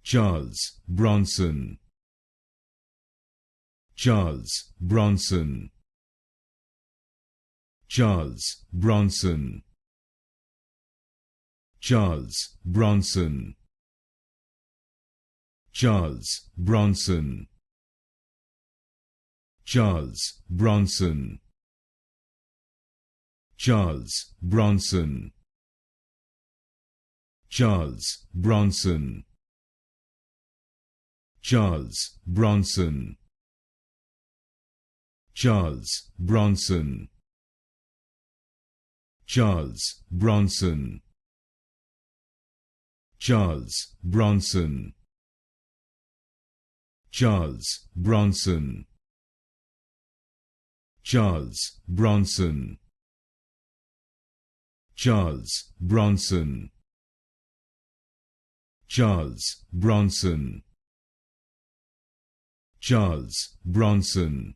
Charles Bronson, Charles Bronson, Charles Bronson, Charles Bronson, Charles Bronson, Charles Bronson, Charles Bronson, Charles Bronson, Charles Bronson, Charles Bronson, Charles Bronson, Charles Bronson, Charles Bronson, Charles Bronson, Charles Bronson, Charles Bronson, Charles Bronson,